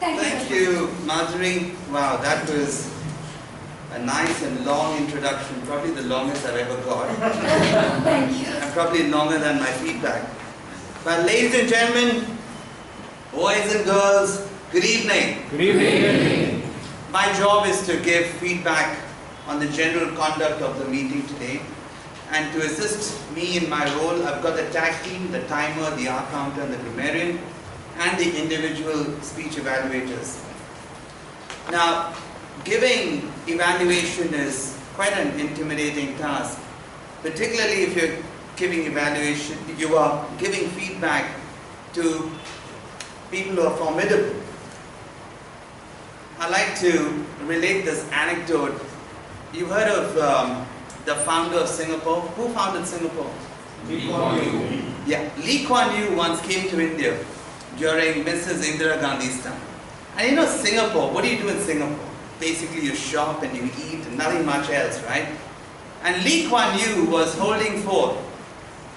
Thank you, Marjorie. Wow, that was a nice and long introduction, probably the longest I've ever got. Thank you. And probably longer than my feedback. But ladies and gentlemen, boys and girls, good evening. Good evening. My job is to give feedback on the general conduct of the meeting today. And to assist me in my role, I've got the tag team, the timer, the hour counter, and the grammarian, and the individual speech evaluators. Now, giving evaluation is quite an intimidating task, particularly if you're giving evaluation, you are giving feedback to people who are formidable. I like to relate this anecdote. You've heard of the founder of Singapore. Who founded Singapore? Lee Kuan Yew. Yeah, Lee Kuan Yew once came to India during Mrs. Indira Gandhi's time. And you know Singapore, what do you do in Singapore? Basically you shop and you eat and nothing much else, right? And Lee Kuan Yew was holding forth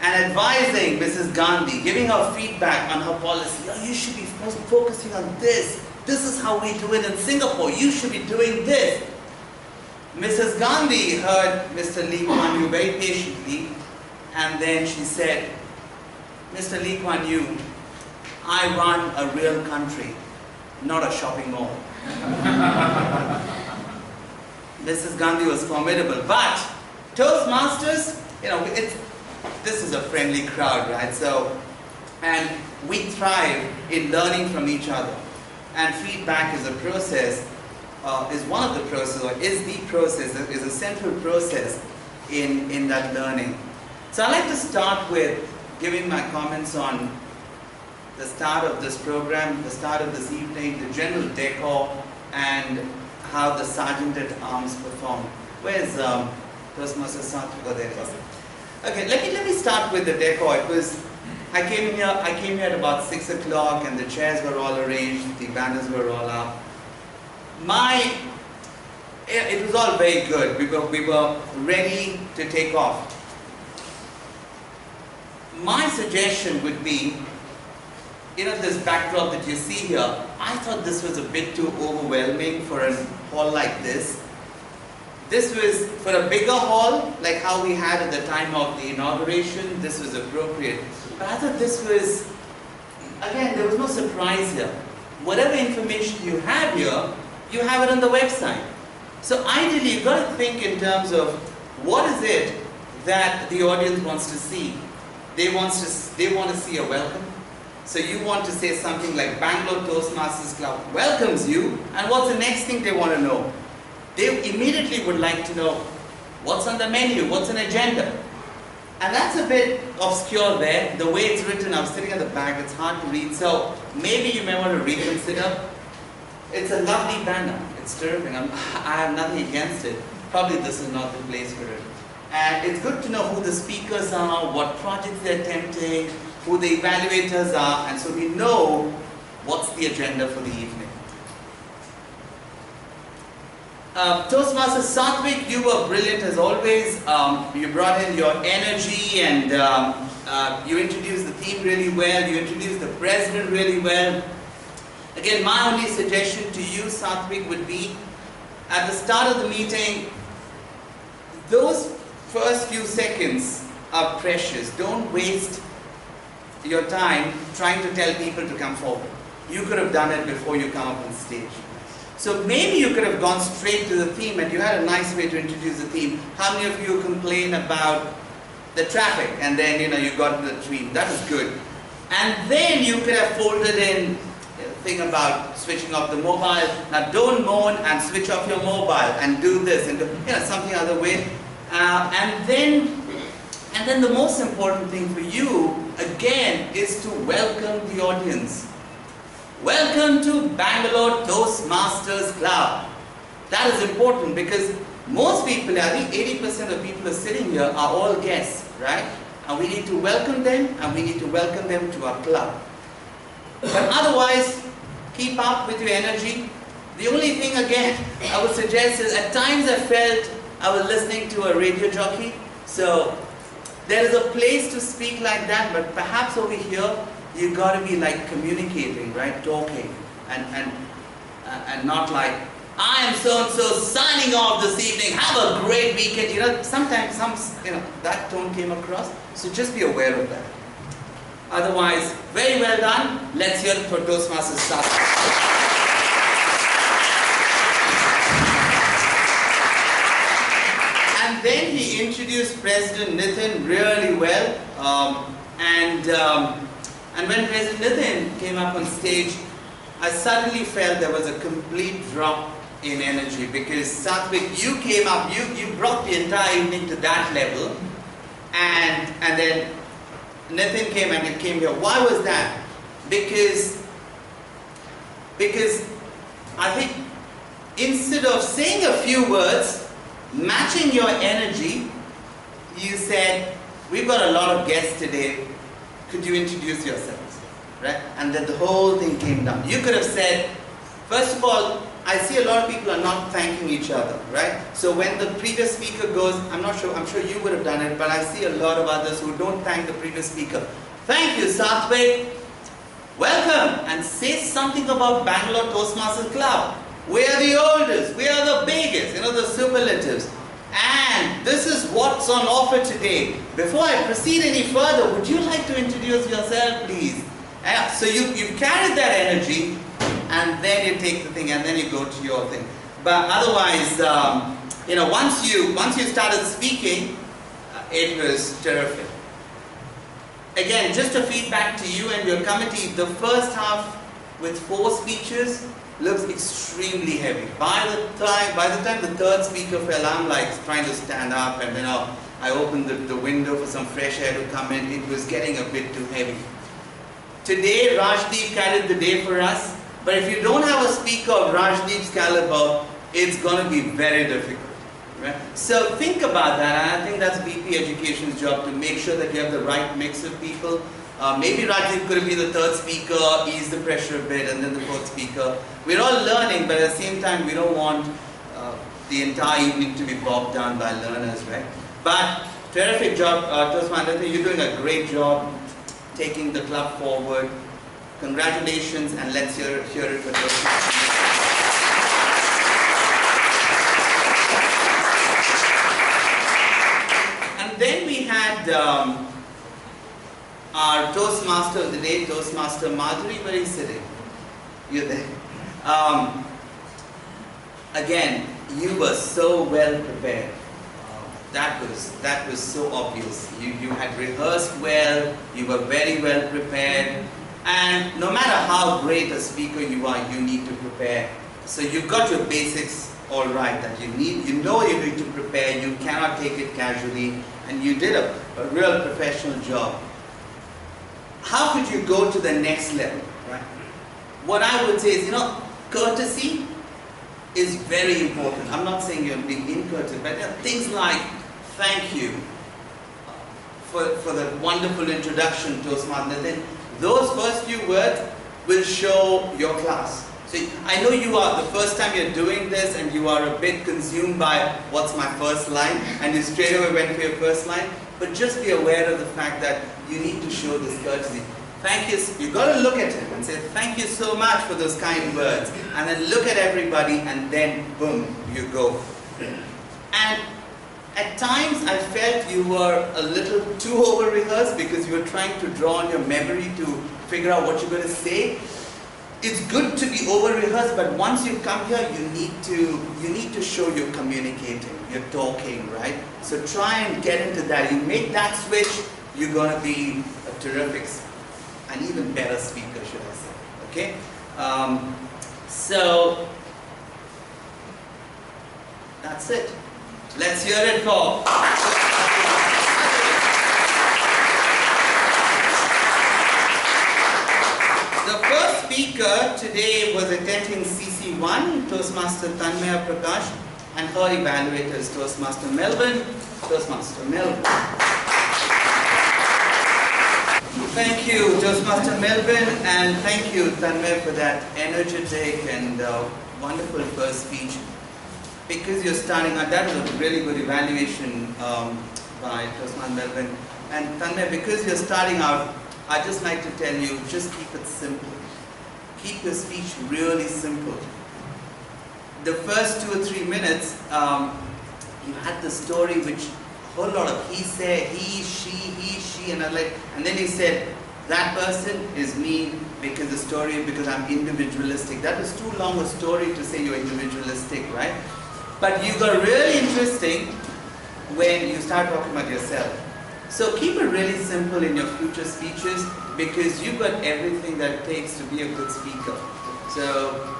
and advising Mrs. Gandhi, giving her feedback on her policy. Oh, you should be focusing on this. This is how we do it in Singapore. You should be doing this. Mrs. Gandhi heard Mr. Lee Kuan Yew very patiently, and then she said, Mr. Lee Kuan Yew, I run a real country, not a shopping mall. Mrs. Gandhi was formidable, but Toastmasters, you know, this is a friendly crowd, right? So, and we thrive in learning from each other, and feedback is a process, is one of the processes, or is the process, is a central process in that learning. So I'd like to start with giving my comments on the start of this program, the start of this evening, the general decor, and how the Sergeant at Arms performed. Where's Toastmaster Satvik? Oh, there it is. Okay, let me start with the decor. I came here at about 6 o'clock, and the chairs were all arranged, the banners were all up. It was all very good. We were ready to take off. My suggestion would be, you know, this backdrop that you see here, I thought this was a bit too overwhelming for a hall like this. This was, for a bigger hall, like how we had at the time of the inauguration, this was appropriate. But I thought this was, again, there was no surprise here. Whatever information you have here, you have it on the website. So ideally, you've got to think in terms of what is it that the audience wants to see. They want to see a welcome. So you want to say something like Bangalore Toastmasters Club welcomes you, and what's the next thing they want to know? They immediately would like to know what's on the menu, what's an agenda. And that's a bit obscure there, the way it's written. I was sitting at the back, it's hard to read, so maybe you may want to reconsider. It's a lovely banner, it's terrific, I have nothing against it. Probably this is not the place for it. And it's good to know who the speakers are, what projects they're attempting, who the evaluators are, and so we know what's the agenda for the evening. Toastmaster Satvik, you were brilliant as always. You brought in your energy, and you introduced the theme really well, you introduced the president really well. Again, my only suggestion to you, Satvik, would be, at the start of the meeting, those first few seconds are precious. Don't waste your time trying to tell people to come forward. You could have done it before you come up on stage. So maybe you could have gone straight to the theme, and you had a nice way to introduce the theme. How many of you complain about the traffic, and then you got to the theme? That is good. And then you could have folded in a thing about switching off the mobile. Now don't moan and switch off your mobile and do this and do, something other way. And then the most important thing for you, again, is to welcome the audience. Welcome to Bangalore Toastmasters Club. That is important because most people, I think 80% of people who are sitting here are all guests, right? And we need to welcome them, and we need to welcome them to our club. But otherwise, keep up with your energy. The only thing, again, I would suggest is, at times I felt I was listening to a radio jockey. So there is a place to speak like that, but perhaps over here, you've got to be like communicating, right? Talking. and not like, I am so-and-so signing off this evening, have a great weekend. You know, sometimes that tone came across, so just be aware of that. Otherwise, very well done. Let's hear it for Toastmasters start. And then he introduced President Nitin really well. And when President Nitin came up on stage, I suddenly felt there was a complete drop in energy, because Satvik, you came up, you brought the entire evening to that level, and then Nitin came and it came here. Why was that? Because I think instead of saying a few words, matching your energy, you said, we've got a lot of guests today, could you introduce yourselves? Right? And then the whole thing came down. You could have said, first of all, I see a lot of people are not thanking each other, right? So when the previous speaker goes, I'm sure you would have done it, but I see a lot of others who don't thank the previous speaker. Thank you, Satvik. Welcome, and say something about Bangalore Toastmasters Club. We are the oldest, we are the biggest, the superlatives. And this is what's on offer today. Before I proceed any further, would you like to introduce yourself, please? So you've carried that energy, and then you take the thing, and then you go to your thing. But otherwise, once you started speaking, it was terrific. Again, just a feedback to you and your committee, the first half with 4 speeches looks extremely heavy. By the time the third speaker fell, I'm like trying to stand up, and I opened the window for some fresh air to come in. It was getting a bit too heavy. Today, Rajdeep carried the day for us. But if you don't have a speaker of Rajdeep's caliber, it's going to be very difficult. Right? So think about that, and I think that's BP Education's job to make sure that you have the right mix of people. Maybe Rajdeep could have been the third speaker, ease the pressure a bit, and then the fourth speaker. We're all learning, but at the same time, we don't want the entire evening to be bogged down by learners, right? But terrific job, Toastmasters. You're doing a great job taking the club forward. Congratulations, and let's hear it for Toastmasters. And then we had our Toastmaster of the day, Toastmaster Madhuri. Where are you sitting? You're there. Again, you were so well prepared. That was so obvious. You had rehearsed well, you were very well prepared. And no matter how great a speaker you are, you need to prepare. So you've got your basics all right, that you need to prepare, you cannot take it casually, and you did a real professional job. How could you go to the next level, right? What I would say is, courtesy is very important. I'm not saying you're being incourteous, but things like, thank you for the wonderful introduction, Toastmaster. Those first few words will show your class. So I know you are, the first time you're doing this and you are a bit consumed by what's my first line, and you straight away went for your first line, but just be aware of the fact that you need to show this courtesy. Thank you, you've got to look at him and say, thank you so much for those kind words, and then look at everybody, and then boom, you go. And at times I felt you were a little too over-rehearsed because you were trying to draw on your memory to figure out what you're going to say. It's good to be over-rehearsed, but once you come here, you need to show you're communicating, you're talking, right? So try and get into that. You make that switch, you're going to be a terrific, an even better speaker, should I say? Okay? So that's it. Let's hear it for. The first speaker today was attending CC1, Toastmaster Tanmaya Prakash, and her evaluator is Toastmaster Melvin. Toastmaster Melvin. Thank you, Toastmaster Melvin, and thank you, Tanmaya, for that energetic and wonderful first speech. Because you're starting out, that was a really good evaluation by Toastmaster Melvin. And Tanmaya, because you're starting out, I'd just like to tell you, just keep it simple. keep your speech really simple. The first 2 or 3 minutes, you had the story which a whole lot of he said, he, she, and and then he said, that person is me because the story, because I'm individualistic. That is too long a story to say you're individualistic, right? But you got really interesting when you start talking about yourself. So keep it really simple in your future speeches because you've got everything that it takes to be a good speaker. So,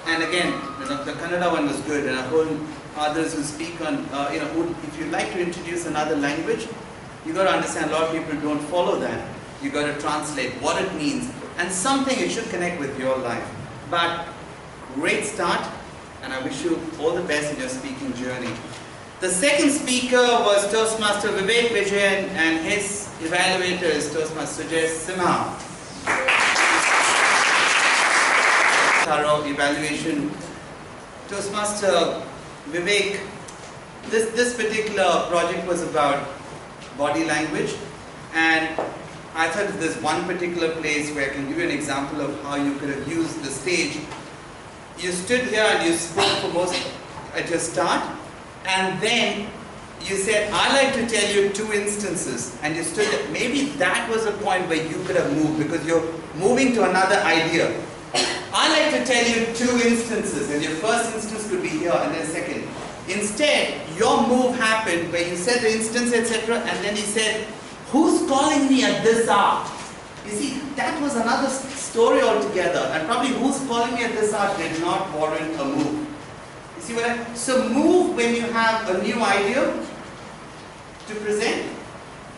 and again, the Kannada one was good, and a whole others who speak on, if you like to introduce another language, you got to understand a lot of people don't follow that. You got to translate what it means and something it should connect with your life. But great start, and I wish you all the best in your speaking journey. The second speaker was Toastmaster Vivek Vijayan, and his evaluator is Toastmaster Sujay Simha. Thorough evaluation. Toastmaster Vivek, this particular project was about body language, and I thought there's one particular place where I can give you an example of how you could have used the stage. You stood here and you spoke for most at your start, and then you said, I like to tell you 2 instances, and you stood there. Maybe that was a point where you could have moved because you're moving to another idea. I like to tell you 2 instances, and your first instance could be here and then second. Instead, your move happened where you said the instance, etc., and then he said, who's calling me at this hour? You see, that was another story altogether, and probably who's calling me at this hour did not warrant a move. You see what so move when you have a new idea to present,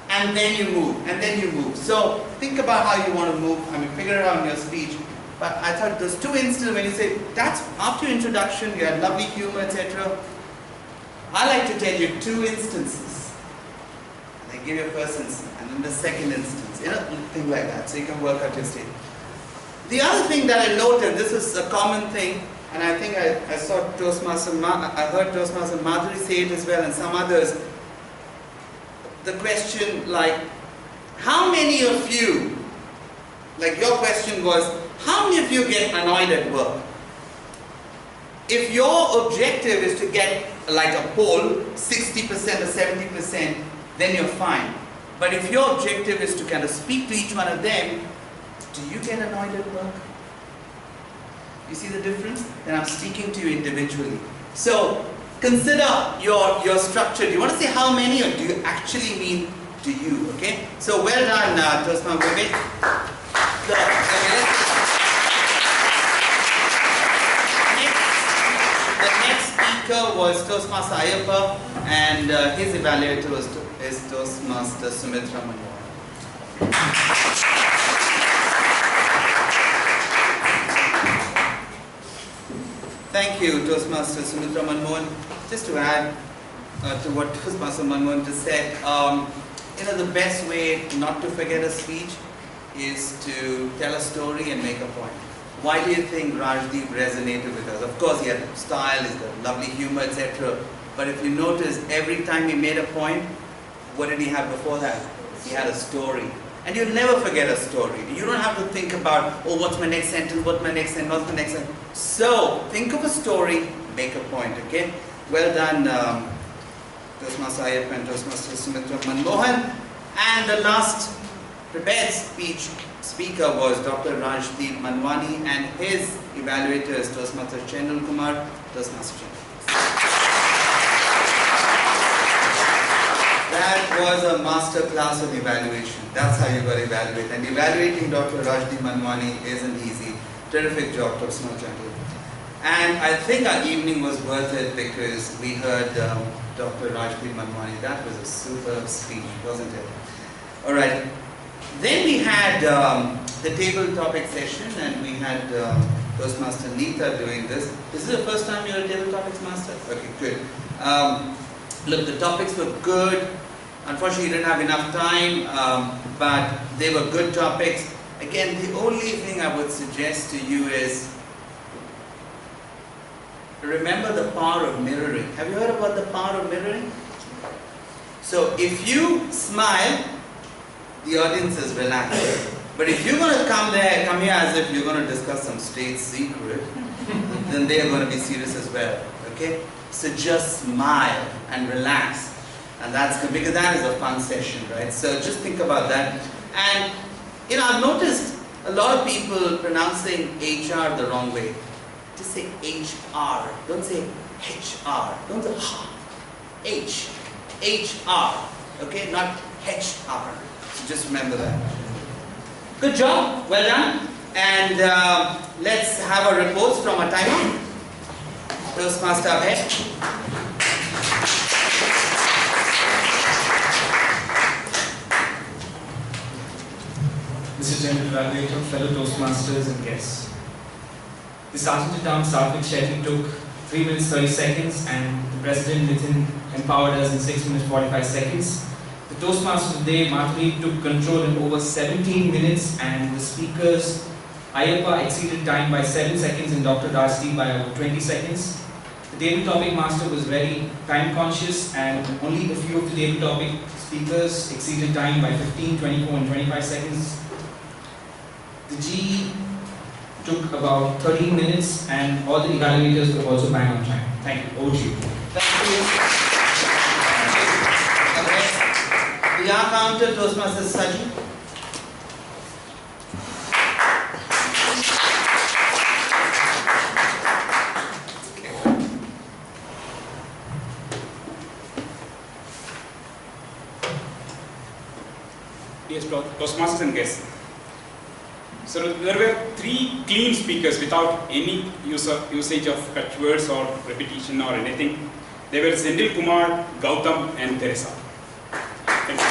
and then you move, and then you move. So think about how you want to move. I mean, figure it out in your speech. But I thought those 2 instances when you say, that's after your introduction, you had lovely humor, etc. I like to tell you 2 instances. And then give your first instance, and then the second instance. Thing like that. So you can work out your state. The other thing that I noted, this is a common thing, and I think I saw I heard Toastmaster Madhuri say it as well, and some others. The question like, how many of you, like your question was, how many of you get annoyed at work? If your objective is to get like a poll, 60% or 70%, then you're fine. But if your objective is to kind of speak to each one of them, do you get annoyed at work? You see the difference? Then I'm speaking to you individually. So consider your structure. Do you want to say how many, or do you actually mean to you? Okay? So well done, Toastmaster Vivek. The next speaker was Toastmaster Ayappa, and his evaluator is Toastmaster Sumitra Manmohan. Thank you, Toastmaster Sumitra Manmohan. Just to add to what Toastmaster Manmohan just said, the best way not to forget a speech is to tell a story and make a point. Why do you think Rajdeep resonated with us? Of course, he had style, he's got lovely humor, etc. But if you notice, every time he made a point, what did he have before that? He had a story. And you'll never forget a story. You don't have to think about, oh, what's my next sentence, what's my next sentence, what's my next sentence. So, think of a story, make a point, okay? Well done, Toastmaster Ayappa and Toastmaster Sumitra Manmohan. And the last prepared speaker was Dr. Rajdeep Manwani, and his evaluator is Toastmaster Chenul Kumar, Toastmaster Chenul. That was a master class of evaluation. That's how you got to evaluate. And evaluating Dr. Rajdeep Manwani isn't easy. Terrific job, Toastmaster Chenul. And I think our evening was worth it because we heard Dr. Rajdeep Manwani. That was a superb speech, wasn't it? All right. Then we had the table topic session, and we had Toastmaster Neeta doing this. This is the first time you're a table topics master? Okay, good. Look, the topics were good. Unfortunately, you didn't have enough time, but they were good topics. Again, the only thing I would suggest to you is remember the power of mirroring. Have you heard about the power of mirroring? So if you smile, the audience is relaxed. But if you're going to come here as if you're going to discuss some state secret, then they are going to be serious as well. Okay? So just smile and relax. And that's good, because that is a fun session, right? So just think about that. And, you know, I've noticed a lot of people pronouncing HR the wrong way. Just say HR. Don't say HR. Don't say H. HR. Okay? Not HR. So just remember that. Good job. Well done. And let's have our reports from our timer. Toastmaster ahead. Mr. General Evaluator, fellow Toastmasters and guests. The Sergeant at Arms Satvik Shetty took 3 minutes 30 seconds and the President Nitin empowered us in 6 minutes 45 seconds. The Toastmaster today, Madhuri, took control in over 17 minutes and the speakers, Ayappa exceeded time by 7 seconds and Dr. Rajdeep by over 20 seconds. The table topic master was very time conscious and only a few of the table topic speakers exceeded time by 15, 24 and 25 seconds. The GE took about 13 minutes and all the evaluators were also bang on time. Thank you. Over to you. Thank you. Okay. The counter Toastmaster Sajid. Yes, Toastmasters and guests. So there were 3 clean speakers without any usage of catch words or repetition or anything. They were Sendil Kumar, Gautam and Teresa. Thank you.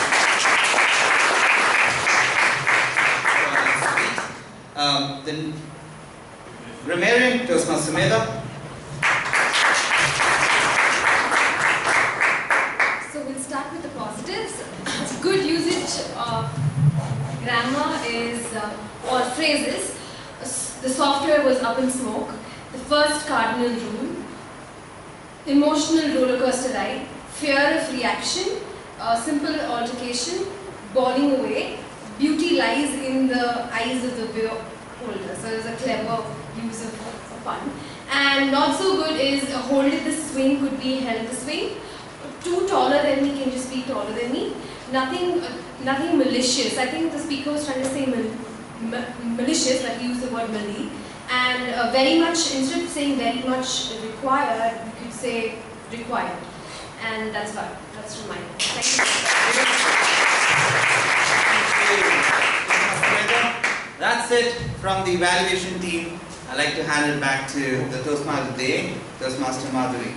Then Grammarian Toastmaster Meda. So we'll start with the positives. Good usage of grammar is or phrases. The software was up in smoke. The first cardinal rule. Emotional roller coaster ride. Fear of reaction. Simple altercation. Bawling away. Beauty lies in the eyes of the beholder. So it's a clever use of a pun. And not so good is hold it this swing could be held this way. Too taller than me can just be taller than me. Nothing malicious. I think the speaker was trying to say malicious, but he used the word mali. And very much, instead of saying very much required, you could say required. And that's fine. That's from mine. Thank you. That's it from the evaluation team. I'd like to hand it back to the Toastmaster today, Toastmaster Madhuri.